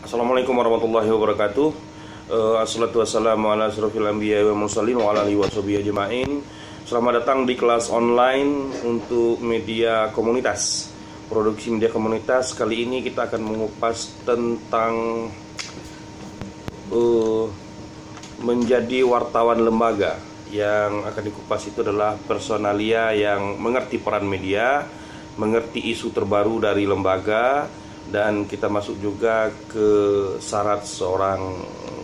Assalamualaikum warahmatullahi wabarakatuh. Assalatu wassalamu ala asrofil anbiya wa mursalin wa ala alihi washabihi ajma'in. Selamat datang di kelas online untuk media komunitas. Produksi media komunitas kali ini kita akan mengupas tentang menjadi wartawan lembaga. Yang akan dikupas itu adalah personalia yang mengerti peran media, mengerti isu terbaru dari lembaga, dan kita masuk juga ke syarat seorang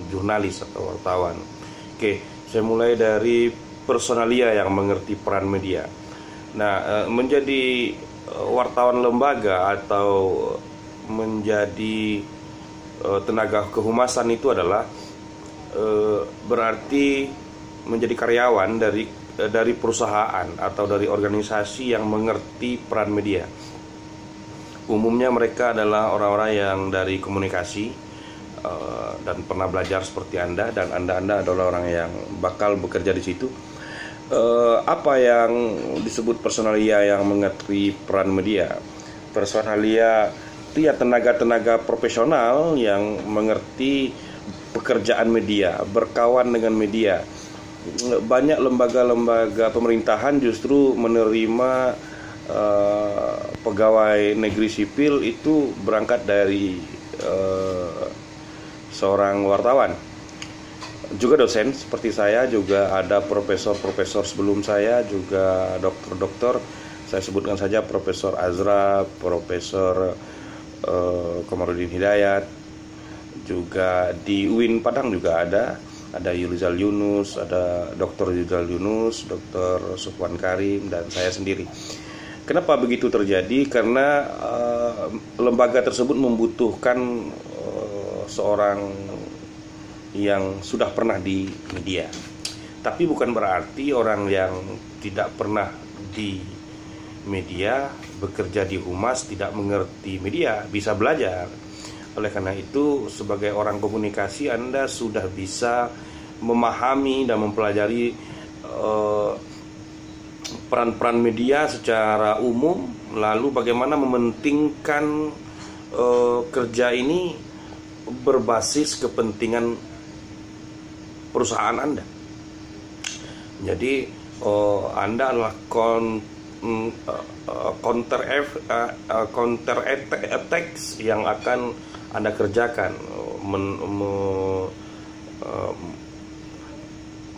jurnalis atau wartawan. Oke, saya mulai dari personalia yang mengerti peran media. Nah, menjadi wartawan lembaga atau menjadi tenaga kehumasan itu adalah berarti menjadi karyawan dari perusahaan atau dari organisasi yang mengerti peran media. Umumnya mereka adalah orang-orang yang dari komunikasi dan pernah belajar seperti Anda, dan Anda adalah orang yang bakal bekerja di situ. Apa yang disebut personalia yang mengerti peran media? Personalia itu ya tenaga-tenaga profesional yang mengerti pekerjaan media, berkawan dengan media. Banyak lembaga-lembaga pemerintahan justru menerima pegawai negeri sipil itu berangkat dari seorang wartawan. Juga dosen seperti saya, juga ada profesor-profesor sebelum saya, juga dokter-dokter. Saya sebutkan saja Profesor Azra, Profesor Komarudin Hidayat, juga di UIN Padang juga ada Yulizal Yunus, ada Dr. Yulizal Yunus, Dr. Sufwan Karim, dan saya sendiri. Kenapa begitu terjadi? Karena lembaga tersebut membutuhkan seorang yang sudah pernah di media. Tapi bukan berarti orang yang tidak pernah di media, bekerja di humas, tidak mengerti media, bisa belajar. Oleh karena itu, sebagai orang komunikasi, Anda sudah bisa memahami dan mempelajari peran-peran media secara umum, lalu bagaimana mementingkan kerja ini berbasis kepentingan perusahaan Anda. Jadi Anda adalah counter attacks yang akan Anda kerjakan,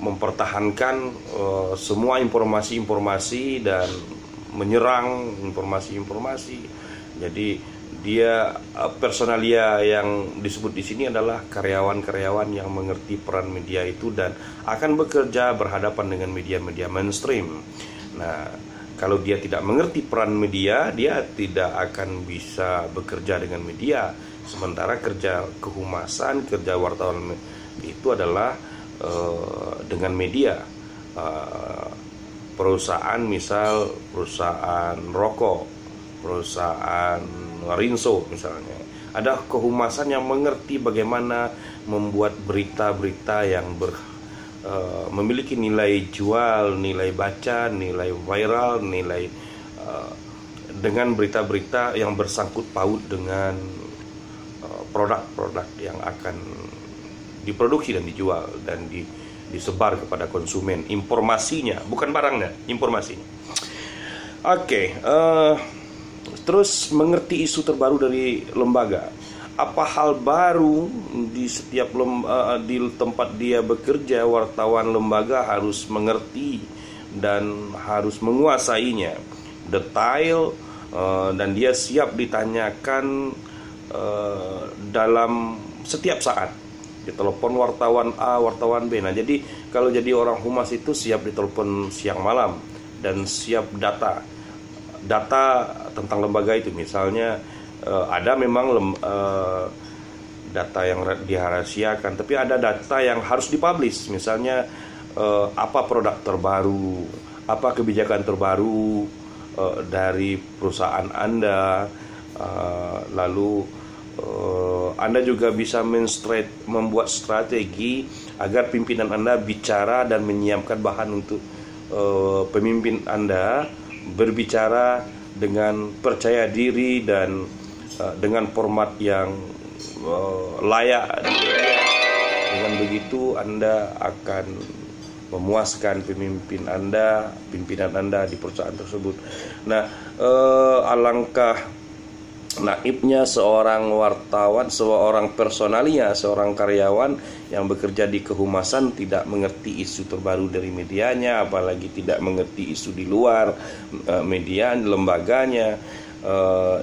mempertahankan semua informasi-informasi dan menyerang informasi-informasi. Jadi dia personalia yang disebut di sini adalah karyawan-karyawan yang mengerti peran media itu dan akan bekerja berhadapan dengan media-media mainstream. Nah, kalau dia tidak mengerti peran media, dia tidak akan bisa bekerja dengan media. Sementara kerja kehumasan, kerja wartawan itu adalah dengan media. Perusahaan, misal perusahaan rokok, perusahaan Rinso misalnya, ada kehumasan yang mengerti bagaimana membuat berita-berita yang memiliki nilai jual, nilai baca, nilai viral, nilai dengan berita-berita yang bersangkut paut dengan produk-produk yang akan diproduksi dan dijual dan disebar kepada konsumen. Informasinya, bukan barangnya, informasinya. Oke, terus mengerti isu terbaru dari lembaga. Apa hal baru di setiap di tempat dia bekerja, wartawan lembaga harus mengerti dan harus menguasainya detail, dan dia siap ditanyakan dalam setiap saat. Ditelepon wartawan A, wartawan B. Nah, jadi kalau jadi orang humas itu siap ditelepon siang malam dan siap data tentang lembaga itu. Misalnya ada memang data yang dirahasiakan, tapi ada data yang harus dipublish. Misalnya apa produk terbaru, apa kebijakan terbaru dari perusahaan Anda, lalu Anda juga bisa membuat strategi agar pimpinan Anda bicara dan menyiapkan bahan untuk pemimpin Anda berbicara dengan percaya diri dan dengan format yang layak di media. Dengan begitu Anda akan memuaskan pimpinan Anda di perusahaan tersebut. Nah, alangkah naibnya seorang wartawan, seorang personalia, seorang karyawan yang bekerja di kehumasan tidak mengerti isu terbaru dari medianya, apalagi tidak mengerti isu di luar media, lembaganya.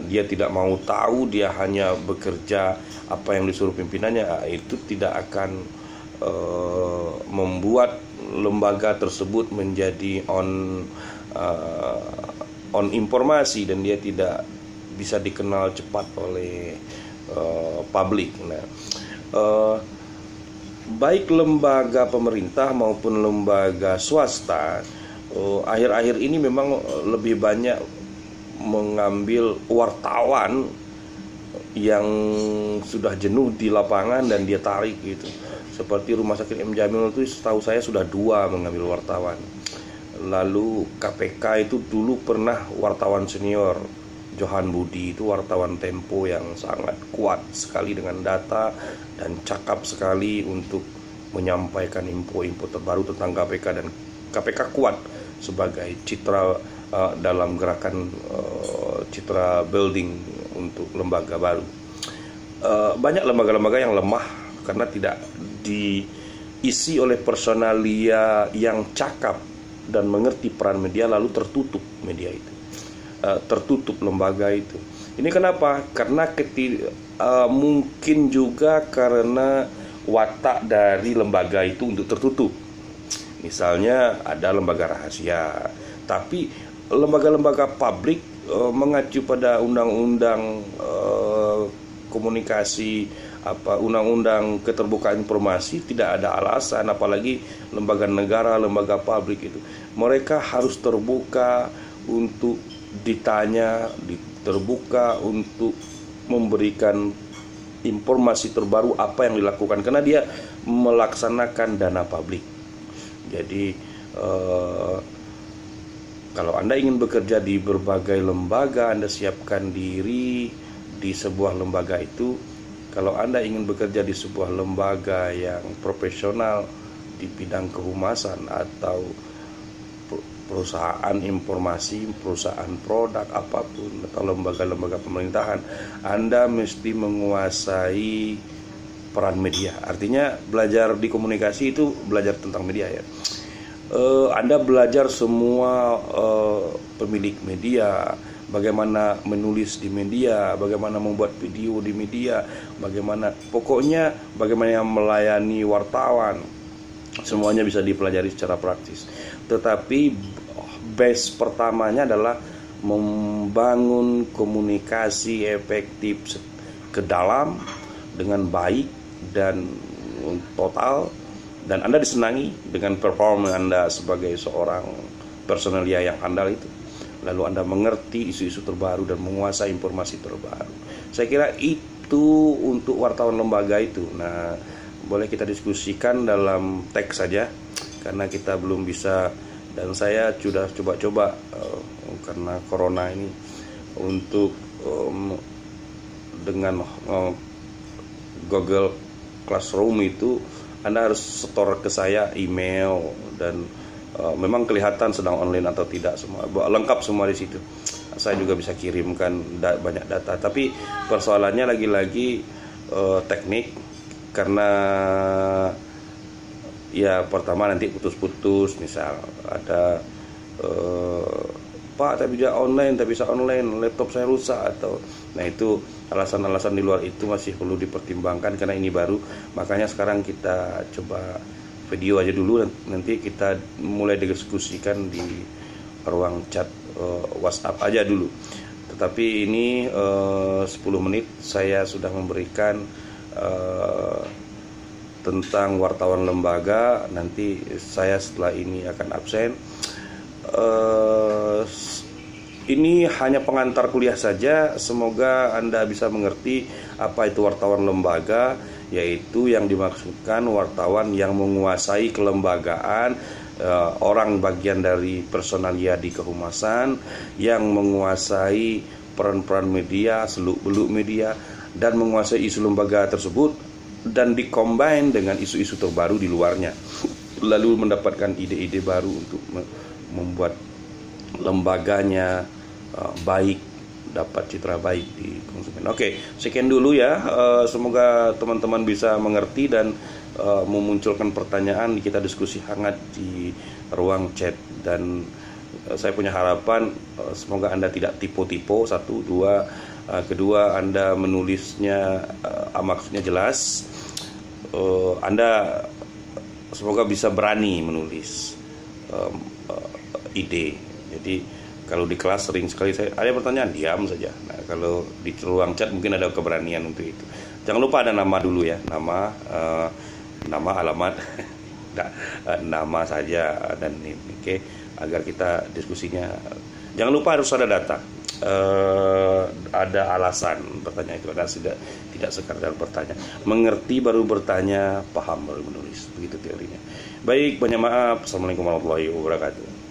Dia tidak mau tahu, dia hanya bekerja apa yang disuruh pimpinannya. Itu tidak akan membuat lembaga tersebut menjadi on informasi, dan dia tidak bisa dikenal cepat oleh publik. Nah, baik lembaga pemerintah maupun lembaga swasta akhir-akhir ini memang lebih banyak mengambil wartawan yang sudah jenuh di lapangan dan dia tarik gitu. Seperti Rumah Sakit M. Jamil itu setahu saya sudah 2 mengambil wartawan. Lalu KPK itu dulu pernah wartawan senior Johan Budi, itu wartawan Tempo yang sangat kuat sekali dengan data dan cakap sekali untuk menyampaikan info-info terbaru tentang KPK, dan KPK kuat sebagai citra dalam gerakan citra building untuk lembaga baru. Banyak lembaga-lembaga yang lemah karena tidak diisi oleh personalia yang cakap dan mengerti peran media, lalu tertutup media itu, tertutup lembaga itu. Ini kenapa? Karena mungkin juga karena watak dari lembaga itu untuk tertutup. Misalnya ada lembaga rahasia, tapi lembaga-lembaga publik mengacu pada undang-undang komunikasi, undang-undang keterbukaan informasi, tidak ada alasan, apalagi lembaga negara, lembaga publik itu, mereka harus terbuka untuk ditanya, terbuka untuk memberikan informasi terbaru apa yang dilakukan, karena dia melaksanakan dana publik. Jadi kalau Anda ingin bekerja di berbagai lembaga, Anda siapkan diri di sebuah lembaga itu. Kalau Anda ingin bekerja di sebuah lembaga yang profesional di bidang kehumasan atau perusahaan informasi, perusahaan produk apapun, atau lembaga-lembaga pemerintahan, Anda mesti menguasai peran media. Artinya belajar di komunikasi itu belajar tentang media ya. Anda belajar semua pemilik media, bagaimana menulis di media, bagaimana membuat video di media, pokoknya bagaimana melayani wartawan. Semuanya bisa dipelajari secara praktis. Tetapi base pertamanya adalah membangun komunikasi efektif ke dalam dengan baik dan total, dan Anda disenangi dengan performa Anda sebagai seorang personalia yang handal itu. Lalu Anda mengerti isu-isu terbaru dan menguasai informasi terbaru. Saya kira itu untuk wartawan lembaga itu. Nah, boleh kita diskusikan dalam teks saja, karena kita belum bisa, dan saya sudah coba-coba karena corona ini untuk dengan Google Classroom itu Anda harus setor ke saya email, dan memang kelihatan sedang online atau tidak, semua lengkap semua di situ. Saya juga bisa kirimkan banyak data, tapi persoalannya lagi-lagi teknik, karena ya pertama nanti putus-putus, misal ada Pak tapi dia online, tak bisa online, laptop saya rusak, atau nah itu alasan-alasan di luar itu masih perlu dipertimbangkan karena ini baru. Makanya sekarang kita coba video aja dulu, nanti kita mulai didiskusikan di ruang chat WhatsApp aja dulu. Tetapi ini 10 menit saya sudah memberikan tentang wartawan lembaga. Nanti saya setelah ini akan absen. Ini hanya pengantar kuliah saja. Semoga Anda bisa mengerti apa itu wartawan lembaga, yaitu yang dimaksudkan wartawan yang menguasai kelembagaan, orang bagian dari personalia di kehumasan yang menguasai peran-peran media, seluk-beluk media, dan menguasai isu lembaga tersebut dan dikombin dengan isu-isu terbaru di luarnya, lalu mendapatkan ide-ide baru untuk membuat lembaganya baik, dapat citra baik di konsumen. Oke, sekian dulu ya. Semoga teman-teman bisa mengerti dan memunculkan pertanyaan. Kita diskusi hangat di ruang chat, dan saya punya harapan semoga Anda tidak tipe-tipe. Satu, dua, kedua, Anda menulisnya maksudnya jelas. Anda semoga bisa berani menulis ide. Jadi kalau di kelas sering sekali saya ada pertanyaan, diam saja. Nah, kalau di ruang chat mungkin ada keberanian untuk itu. Jangan lupa ada nama dulu ya, nama, alamat, nama saja dan ini, oke, agar kita diskusinya. Jangan lupa harus ada data, ada alasan bertanya itu, ada tidak sekadar bertanya. Mengerti baru bertanya, paham baru menulis, begitu teorinya. Baik, banyak maaf. Assalamualaikum warahmatullahi wabarakatuh.